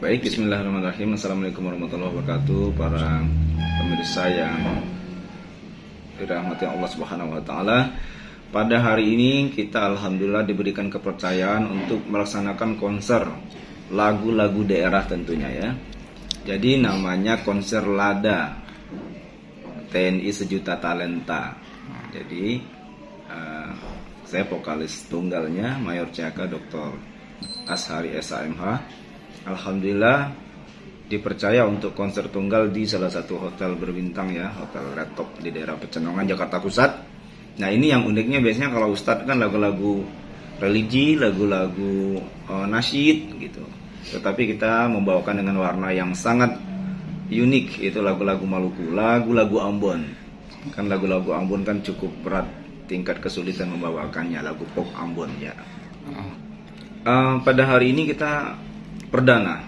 Baik, bismillahirrahmanirrahim. Assalamualaikum warahmatullahi wabarakatuh. Para pemirsa yang dirahmati Allah Subhanahu wa taala. Pada hari ini kita alhamdulillah diberikan kepercayaan untuk melaksanakan konser lagu-lagu daerah tentunya ya. Jadi namanya konser Lada TNI Sejuta Talenta. Jadi saya vokalis tunggalnya Mayor CAK Dr. Ashari SAMH. Alhamdulillah dipercaya untuk konser tunggal di salah satu hotel berbintang ya, Hotel Red Top di daerah Pecenongan, Jakarta Pusat. Nah ini yang uniknya, biasanya kalau Ustadz kan lagu-lagu religi, lagu-lagu nasyid gitu. Tetapi kita membawakan dengan warna yang sangat unik, itu lagu-lagu Maluku, lagu-lagu Ambon. Kan lagu-lagu Ambon kan cukup berat tingkat kesulitan membawakannya, lagu pop Ambon ya. Pada hari ini kita perdana,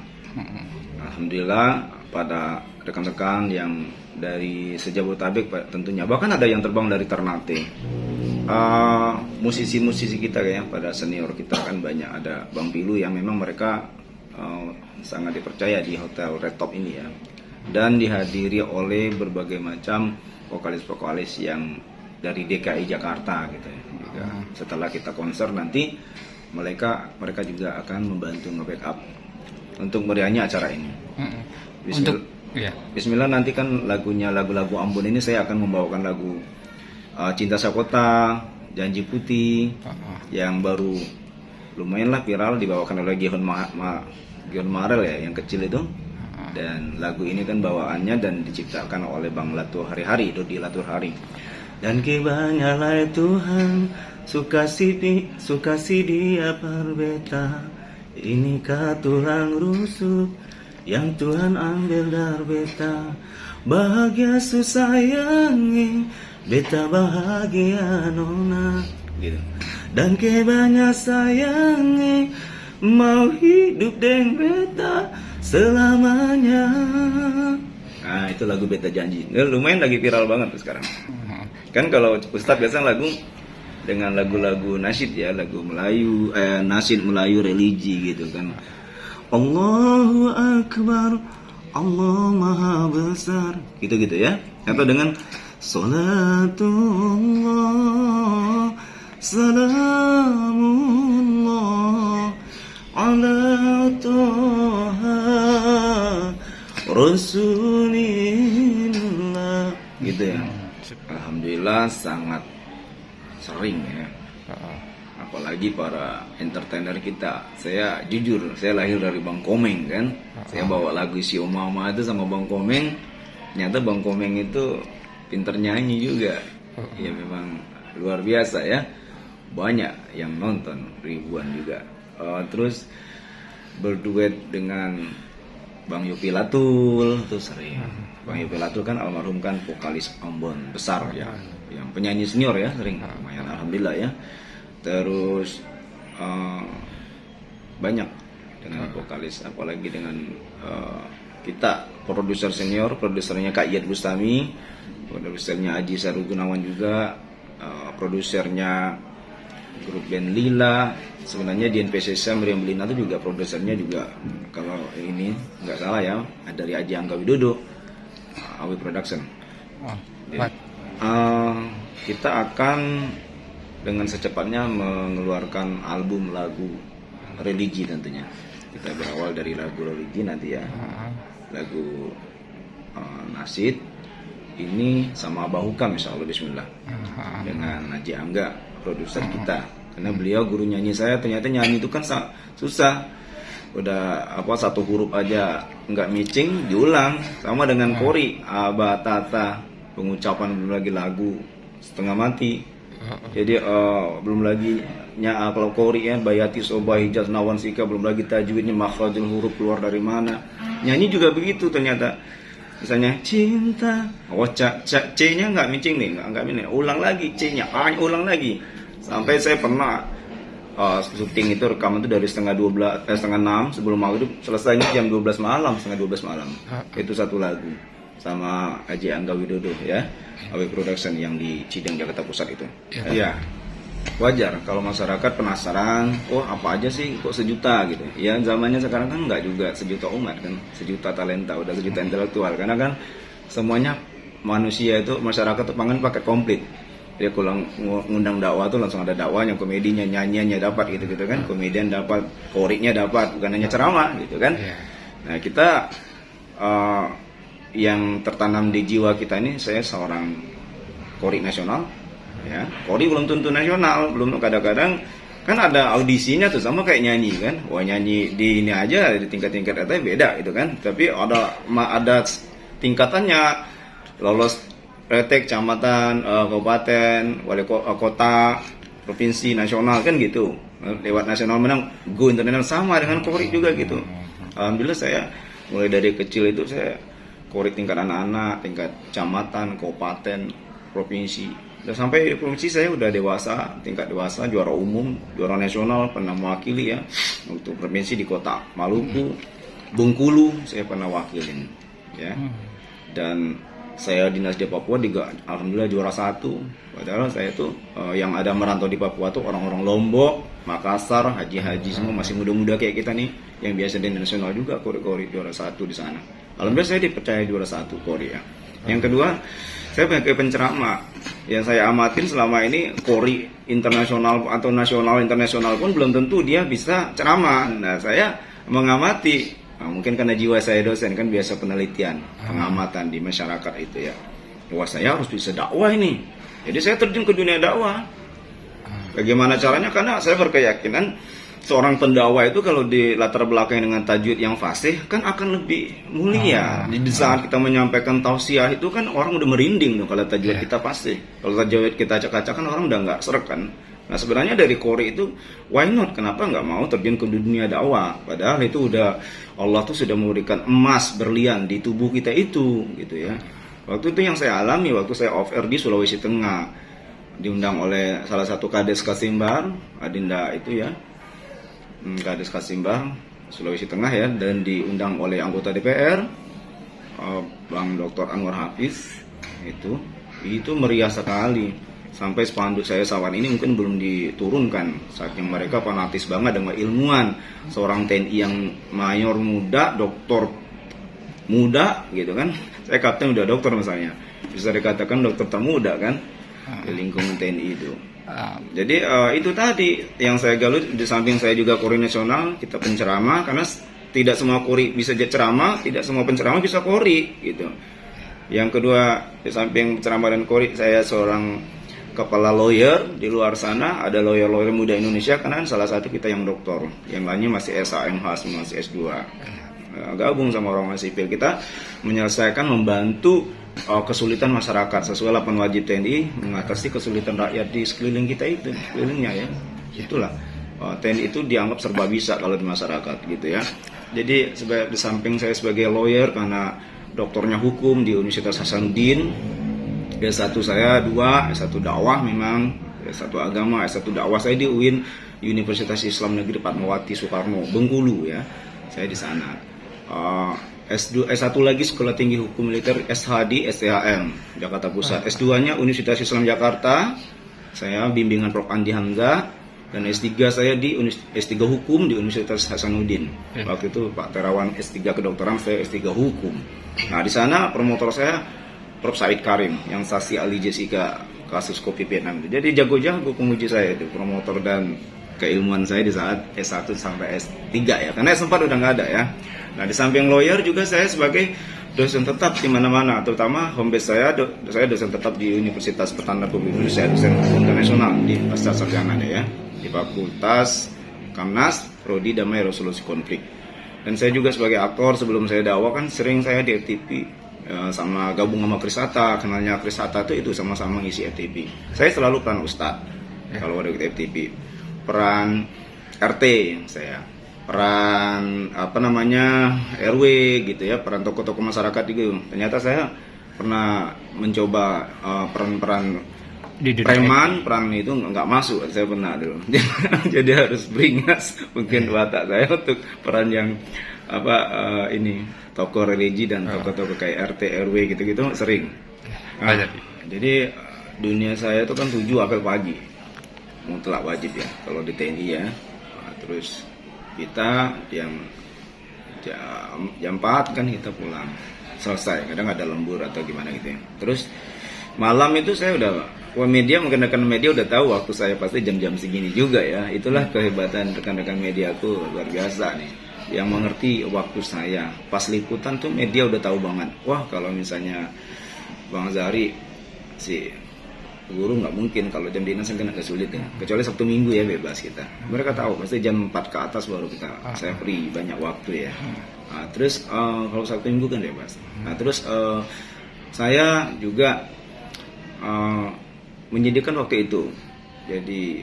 alhamdulillah pada rekan-rekan yang dari sejabodetabek tentunya, bahkan ada yang terbang dari Ternate. Musisi-musisi kita ya, pada senior kita kan banyak, ada Bang Pilu yang memang mereka sangat dipercaya di Hotel Red Top ini ya, dan dihadiri oleh berbagai macam vokalis-vokalis yang dari DKI Jakarta gitu ya. Juga setelah kita konser nanti mereka juga akan membantu nge-backup untuk meriahnya acara ini. Bismillah, nanti kan lagu-lagu Ambon ini saya akan membawakan lagu Cinta Sakota, Janji Putih yang baru lumayanlah viral, dibawakan oleh Gion Marel ya, yang kecil itu. Dan lagu ini kan bawaannya dan diciptakan oleh Bang Latur Hari-Hari, Dodi Latur Hari. Dan kebanyalah Tuhan suka si dia perbeta. Ini tulang rusuk yang Tuhan ambil dari beta. Bahagia susayangi beta, bahagia nona gitu. Dan kebanyak sayangi mau hidup dengan beta selamanya. Nah itu lagu Beta Janji. Lumayan lagi viral banget tuh sekarang. Kan kalau Ustadz biasanya lagu dengan lagu-lagu nasyid ya, lagu Melayu, nasyid Melayu religi gitu kan. Allahu Akbar, Allah Maha Besar, gitu-gitu ya. Atau dengan Salatullah, Salamullah ala Toha Rasulillah, gitu ya. Alhamdulillah sangat sering ya, apalagi para entertainer kita. Saya jujur, saya lahir dari Bang Komeng kan. Saya bawa lagu Si Mama itu sama Bang Komeng. Ternyata Bang Komeng itu pinter nyanyi juga. Ya memang luar biasa ya. Banyak yang nonton, ribuan juga. Terus berduet dengan Bang Yopi Latul itu sering. Bang Yopi Latul kan almarhum kan vokalis Ambon besar ya, yang penyanyi senior ya, sering lumayan alhamdulillah ya. Terus banyak dengan vokalis, apalagi dengan kita produser senior, produsernya Kak Iyad Bustami, produsernya Aji Saru Gunawan juga, produsernya grup band Lila. Sebenarnya di NPCC Meriam Belina itu juga produsernya juga, kalau ini nggak salah ya, dari Aji Angga Widodo, Awi Production. Kita akan dengan secepatnya mengeluarkan album lagu religi tentunya. Kita berawal dari lagu religi nanti ya, lagu nasyid ini sama Abah Hukam insya Allah, bismillah, dengan Haji Angga produser kita. Karena beliau guru nyanyi saya, ternyata nyanyi itu kan susah. Udah satu huruf aja nggak micing, diulang. Sama dengan Kori, Aba Tata, pengucapan belum lagi lagu setengah mati. Jadi belum lagi kalau Kori ya, Bayati Soba Hijaz Nawan Sika, belum lagi tajwidnya, makhrajul huruf keluar dari mana. Nyanyi juga begitu ternyata. Misalnya cinta, C-nya nggak micing nih, nggak micing. Ulang lagi C-nya, A-nya ulang lagi. Sampai saya pernah syuting itu, rekaman itu dari setengah 6 sebelum maghrib, selesainya jam 12 malam, setengah 12 malam. Itu satu lagu sama Aji Angga Widodo ya, Awi Production yang di Cideng Jakarta Pusat itu. Ya. wajar kalau masyarakat penasaran, oh apa aja sih kok sejuta gitu. Ya zamannya sekarang kan nggak juga sejuta umat kan, sejuta talenta, udah sejuta intelektual. Karena kan semuanya manusia itu, masyarakat itu pangan paket komplit. Dia kalau ngundang dakwah tuh langsung ada dakwahnya, komedinya, nyanyiannya dapat gitu kan, komedian dapat, koriknya dapat, bukan hanya ceramah gitu kan. Nah kita yang tertanam di jiwa kita ini, saya seorang korik nasional. Ya, kori belum tentu nasional, belum, kadang-kadang kan ada audisinya tuh sama kayak nyanyi kan. Wah nyanyi di ini aja di tingkat-tingkat atas beda gitu kan. Tapi ada tingkatannya, lolos pretek, kecamatan, kabupaten, wali kota, provinsi, nasional kan gitu. Lewat nasional menang, go internasional, sama dengan kori juga gitu. Alhamdulillah saya mulai dari kecil itu saya kori tingkat anak-anak, tingkat kecamatan, kabupaten, provinsi. Dan sampai di provinsi saya udah dewasa, tingkat dewasa, juara umum, juara nasional, pernah mewakili ya. Untuk provinsi di kota Maluku, Bengkulu, saya pernah wakilin ya. Dan saya dinas di Papua juga alhamdulillah juara 1. Padahal saya tuh yang ada merantau di Papua tuh orang-orang Lombok, Makassar, haji-haji semua masih muda-muda kayak kita nih, yang biasa di nasional juga kori-kori juara 1 di sana. Alhamdulillah saya dipercaya juara 1 kori ya. Yang kedua, saya sebagai penceramah, yang saya amatin selama ini kori internasional atau nasional internasional pun belum tentu dia bisa ceramah. Nah saya mengamati, mungkin karena jiwa saya dosen kan, biasa penelitian, pengamatan di masyarakat itu ya. Wah saya harus bisa dakwah ini. Jadi saya terjun ke dunia dakwah. Bagaimana caranya? Karena saya berkeyakinan seorang pendakwah itu kalau di latar belakang dengan tajwid yang fasih kan akan lebih mulia. Di saat kita menyampaikan tausiah itu kan orang udah merinding tuh kalau tajwid kita fasih. Kalau tajwid kita acak-acak kan orang udah nggak srek kan. Nah sebenarnya dari kori itu why not? Kenapa nggak mau terjun ke dunia dakwah? Padahal itu udah Allah tuh sudah memberikan emas berlian di tubuh kita itu gitu ya. Waktu itu yang saya alami waktu saya off air di Sulawesi Tengah, diundang oleh salah satu kades Kasimbar, Adinda itu ya, Kades Kasimbar Sulawesi Tengah ya, dan diundang oleh anggota DPR Bang Dr. Anwar Hafiz. Itu meriah sekali, sampai spanduk saya sawan ini mungkin belum diturunkan, saking mereka fanatis banget dengan ilmuwan. Seorang TNI yang mayor muda, doktor muda gitu kan, saya kapten udah dokter misalnya, bisa dikatakan dokter termuda kan di lingkungan TNI itu. Jadi itu tadi yang saya galut. Di samping saya juga kori nasional, kita penceramah, karena tidak semua kori bisa jadi ceramah, tidak semua penceramah bisa kori gitu. Yang kedua, di samping penceramah dan kori, saya seorang kepala lawyer. Di luar sana ada lawyer-lawyer muda Indonesia, karena salah satu kita yang doktor, yang lainnya masih SAMH, masih S2. Gabung sama orang sipil, kita menyelesaikan, membantu kesulitan masyarakat sesuai 8 wajib TNI, mengatasi kesulitan rakyat di sekeliling kita itu, sekelilingnya ya. Itulah TNI itu dianggap serba bisa kalau di masyarakat gitu ya. Jadi di samping saya sebagai lawyer, karena doktornya hukum di Universitas Hasanuddin, S1 saya 2, S1 dakwah memang, S1 agama, S1 dakwah saya di UIN, Universitas Islam Negeri Fatmawati Soekarno, Bengkulu ya. Saya di sana. S1 lagi Sekolah Tinggi Hukum Militer SHD STHM Jakarta Pusat. S2-nya Universitas Islam Jakarta, saya bimbingan Prof. Andi Hamzah. Dan S3 saya di S3 Hukum di Universitas Hasanuddin. Waktu itu Pak Terawan S3 kedokteran, saya S3 Hukum. Nah di sana promotor saya Prof. Said Karim, yang saksi Ali Jessica kasus kopi Vietnam. Jadi jago-jago penguji saya itu, promotor dan keilmuan saya di saat S1 sampai S3 ya. Karena S4 udah nggak ada ya. Nah di samping lawyer juga saya sebagai dosen tetap di mana-mana, terutama home base saya dosen tetap di Universitas Pertanian Republik Indonesia, dosen internasional di Pasca Sarjana ya, di Fakultas Kamnas Prodi Damai Resolusi Konflik. Dan saya juga sebagai aktor, sebelum saya dakwah kan sering saya di FTV sama gabung sama Krisata. Kenalnya Krisata itu sama-sama ngisi FTV. Saya selalu peran Ustadz kalau ada FTV, peran RT yang saya, peran RW gitu ya, peran tokoh-tokoh masyarakat juga. Ternyata saya pernah mencoba peran preman, peran itu nggak masuk, saya pernah dulu. Jadi harus beringas mungkin watak saya untuk peran yang tokoh religi dan tokoh-tokoh kayak RT RW gitu-gitu sering. Jadi dunia saya itu kan 7 apel pagi. mutlak wajib ya kalau di TNI ya. Nah, terus kita jam 4 kan kita pulang selesai, kadang ada lembur atau gimana gitu ya. Terus malam itu saya udah media, mungkin rekan media udah tahu waktu saya pasti jam-jam segini juga ya. Itulah kehebatan rekan-rekan media aku, luar biasa nih, yang mengerti waktu saya. Pas liputan tuh media udah tahu banget, wah kalau misalnya Bang Zahri si guru nggak mungkin kalau jam dinas kan agak sulit ya, kecuali Sabtu Minggu ya bebas kita. Mereka tahu pasti jam 4 ke atas baru saya free, banyak waktu ya. Nah, terus kalau Sabtu Minggu kan bebas. Nah terus saya juga menyediakan waktu itu. Jadi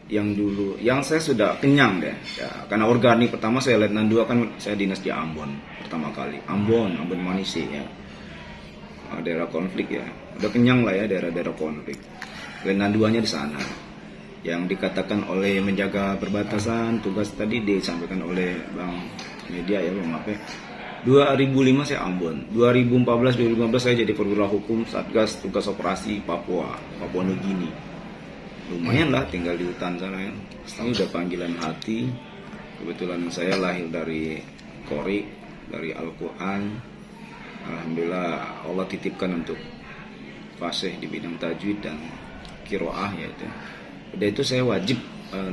yang saya sudah kenyang deh ya, karena organik pertama saya Letnan 2 kan saya dinas di Ambon pertama kali, Ambon Manisi ya, daerah konflik ya, udah kenyang lah ya daerah-daerah konflik. Letnan 2-nya di sana, yang dikatakan oleh menjaga perbatasan, tugas tadi disampaikan oleh Bang Media ya, Bang Mape. 2005 saya Ambon, 2014-2015 saya jadi perwira hukum Satgas Tugas Operasi Papua Nugini. Lumayan lah tinggal di hutan sana ya. Ini udah panggilan hati. Kebetulan saya lahir dari Qori, dari Al-Quran. Alhamdulillah Allah titipkan untuk fasih di bidang tajwid dan kiroah ya itu. Udah itu saya wajib,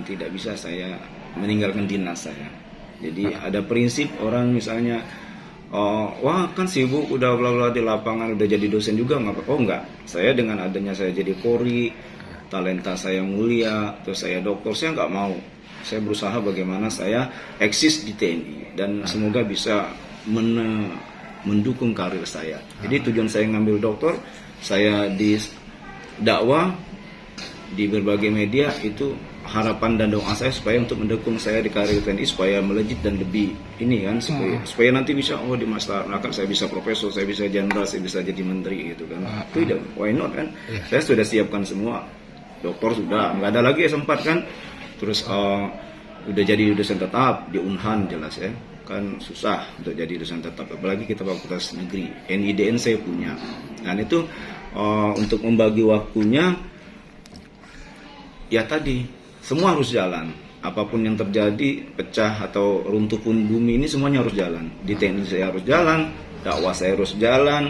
tidak bisa saya meninggalkan dinas saya. Jadi ada prinsip orang misalnya, wah kan sibuk udah bla bla di lapangan, udah jadi dosen juga nggak? Oh enggak, saya dengan adanya saya jadi Polri, talenta saya mulia, terus saya dokter, saya nggak mau. Saya berusaha bagaimana saya eksis di TNI dan semoga bisa mendukung karir saya. Jadi tujuan saya ngambil dokter, saya di dakwah di berbagai media, itu harapan dan doa saya supaya untuk mendukung saya di karir TNI supaya melejit dan lebih ini kan, supaya nanti bisa di masyarakat saya bisa profesor, saya bisa jenderal, saya bisa jadi menteri gitu kan. Tidak, why not kan? Saya sudah siapkan semua. Dokter sudah, nggak ada lagi S4 kan. Terus udah jadi dosen tetap di Unhan jelas ya. Kan susah untuk jadi dosen tetap, apalagi kita fakultas negeri. NIDN saya punya. Dan itu untuk membagi waktunya ya tadi, semua harus jalan. Apapun yang terjadi, pecah atau runtuh pun bumi ini semuanya harus jalan. Di TNI saya harus jalan, dakwah saya harus jalan.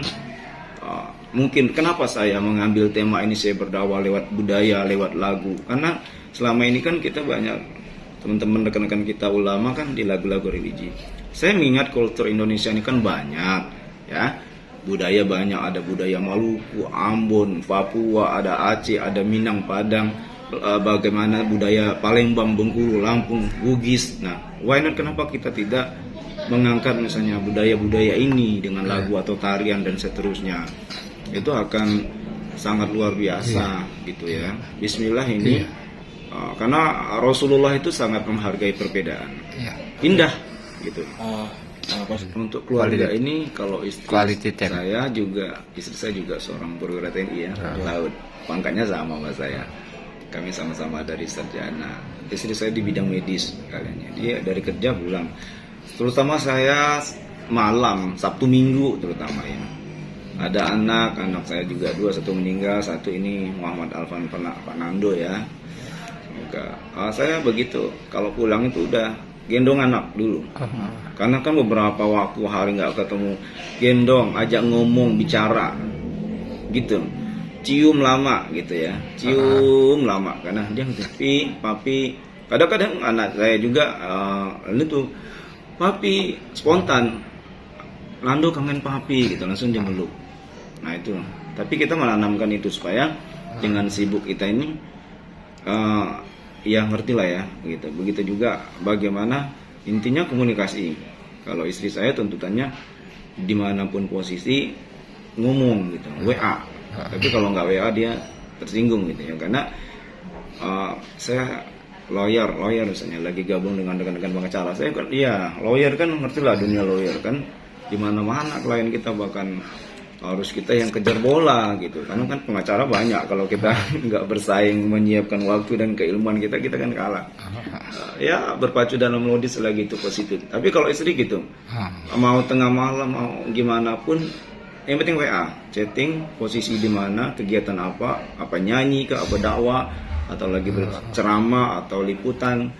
Mungkin kenapa saya mengambil tema ini, saya berdakwah lewat budaya, lewat lagu. Karena selama ini kan kita banyak teman-teman rekan-rekan kita ulama kan di lagu-lagu religi. Saya mengingat kultur Indonesia ini kan banyak ya. Budaya banyak, ada budaya Maluku, Ambon, Papua, ada Aceh, ada Minang, Padang. Bagaimana budaya Palembang, Bengkulu, Lampung, Bugis. Nah, why not, kenapa kita tidak mengangkat misalnya budaya-budaya ini dengan lagu atau tarian dan seterusnya. Itu akan sangat luar biasa gitu ya. Bismillah ini karena Rasulullah itu sangat menghargai perbedaan. Indah gitu. Untuk keluarga ini, kalau istri saya juga seorang perwira TNI ya, laut. Pangkatnya sama sama saya. Kami sama-sama dari sarjana. Istri saya di bidang medis kaliannya. Dia dari kerja pulang. Terutama saya malam, Sabtu Minggu terutama ya. Ada anak saya juga 2, 1 meninggal, 1 ini Muhammad Alfan Pak Nando ya. Semoga saya begitu, kalau pulang itu udah gendong anak dulu. Karena kan beberapa hari nggak ketemu, gendong, ajak ngomong, bicara gitu. Cium lama gitu ya, cium lama karena dia papi. Kadang-kadang anak saya juga itu papi spontan, Nando kangen papi gitu, langsung dia meluk. Nah itu, tapi kita menanamkan itu supaya dengan sibuk kita ini ya ngerti lah ya gitu. Begitu juga bagaimana intinya komunikasi. Kalau istri saya tuntutannya dimanapun posisi ngomong gitu, WA. Tapi kalau nggak WA dia tersinggung gitu ya, karena saya lawyer misalnya lagi gabung dengan rekan-rekan pengacara. Saya kan lawyer kan, ngerti lah dunia lawyer kan, di mana-mana klien kita bahkan harus kita yang kejar bola gitu, karena kan pengacara banyak. Kalau kita nggak bersaing menyiapkan waktu dan keilmuan kita kan kalah. Ya berpacu dalam melodi selagi itu positif. Tapi kalau istri gitu, mau tengah malam mau gimana pun, yang penting WA, chatting, posisi di mana, kegiatan apa nyanyi ke, apa dakwah, atau lagi berceramah atau liputan,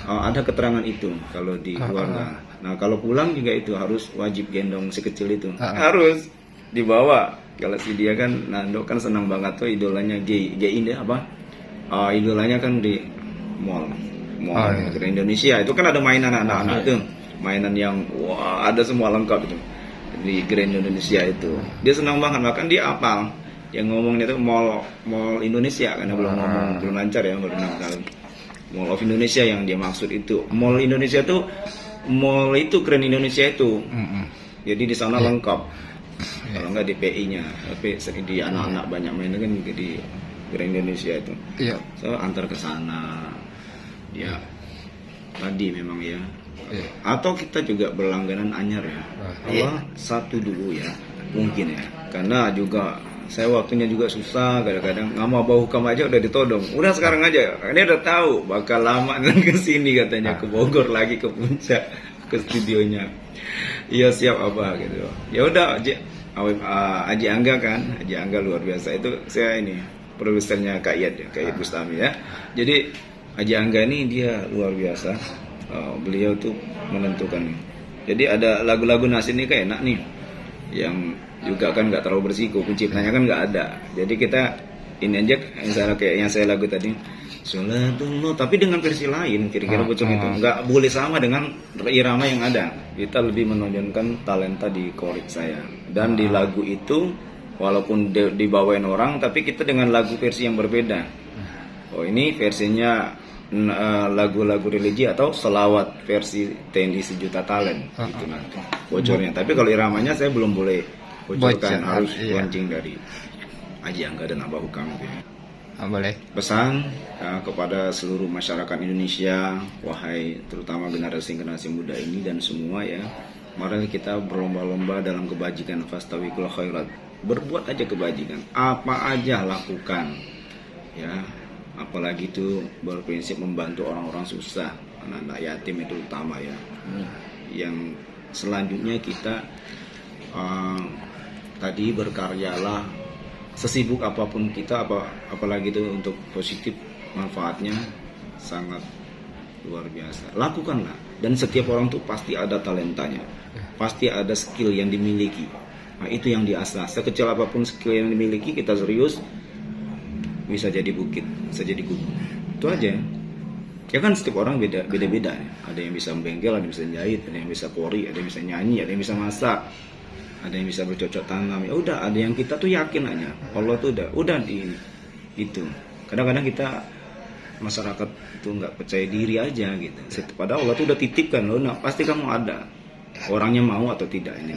ada keterangan itu kalau di keluarga. Nah kalau pulang juga itu harus wajib gendong si kecil itu, harus dibawa. Kalau si dia kan, Nando kan senang banget tuh idolanya ini apa? Idolanya kan di mall Grand Indonesia itu kan ada mainan anak-anak tuh, mainan yang wah ada semua lengkap itu di Grand Indonesia itu. Dia senang banget, bahkan dia apal yang ngomongnya itu mall Indonesia karena belum lancar ya, baru 6 kali. Mall of Indonesia yang dia maksud itu. Mall Indonesia tuh, mall itu Grand Indonesia itu. Jadi di sana lengkap. Kalau nggak di PI-nya, tapi di anak-anak banyak mainan kan di Grand Indonesia itu. So antar ke sana. Ya tadi memang ya. Atau kita juga berlangganan anyar ya. Satu dulu ya, mungkin ya. Karena juga saya waktunya juga susah, kadang-kadang nggak mau bawa hukam aja udah ditodong. Udah sekarang aja, ini udah tahu bakal lama dan kesini katanya, ke Bogor lagi, ke Puncak, ke studionya. Iya siap apa gitu. Ya udah Haji Angga kan, Haji Angga luar biasa itu, saya ini produsernya Kak Iyad ya, Kak Iyad Bustami ya. Jadi Haji Angga ini dia luar biasa, beliau tuh menentukan. Jadi ada lagu-lagu Nas ini kayak enak nih, yang juga kan nggak terlalu bersiko, penciptanya kan nggak ada. Jadi kita ini aja misalnya kayak yang saya lagu tadi, Sholatullah, tapi dengan versi lain, kira-kira bocor itu nggak boleh sama dengan irama yang ada. Kita lebih menonjolkan talenta di korik saya, dan di lagu itu walaupun dibawain orang, tapi kita dengan lagu versi yang berbeda. Oh ini versinya lagu-lagu religi atau selawat versi TNI Sejuta Talent gitu nanti bocornya. Tapi kalau iramanya saya belum boleh bocorkan, harus launching dari Haji Angga dan Abah Hukam gitu ya. Boleh. Pesan kepada seluruh masyarakat Indonesia, wahai terutama generasi muda ini dan semua ya, mari kita berlomba-lomba dalam kebajikan, fastabiqul khairat. Berbuat aja kebajikan, apa aja lakukan ya. Apalagi itu berprinsip membantu orang-orang susah, anak-anak yatim itu utama ya. Yang selanjutnya kita tadi berkaryalah sesibuk apapun kita, apalagi itu untuk positif, manfaatnya sangat luar biasa. Lakukanlah, dan setiap orang tuh pasti ada talentanya, pasti ada skill yang dimiliki. Nah itu yang diasah. Sekecil apapun skill yang dimiliki, kita serius, bisa jadi bukit, bisa jadi gunung. Itu aja. Ya kan setiap orang beda-beda. Ada yang bisa membengkel, ada yang bisa jahit, ada yang bisa pori, ada yang bisa nyanyi, ada yang bisa masak, ada yang bisa bercocok tanam. Ya udah, ada yang kita tuh yakin aja. Allah tuh udah di itu. Kadang-kadang kita masyarakat itu nggak percaya diri aja gitu. Padahal Allah tuh udah titipkan loh, nah, pasti kamu ada. Orangnya mau atau tidak ini.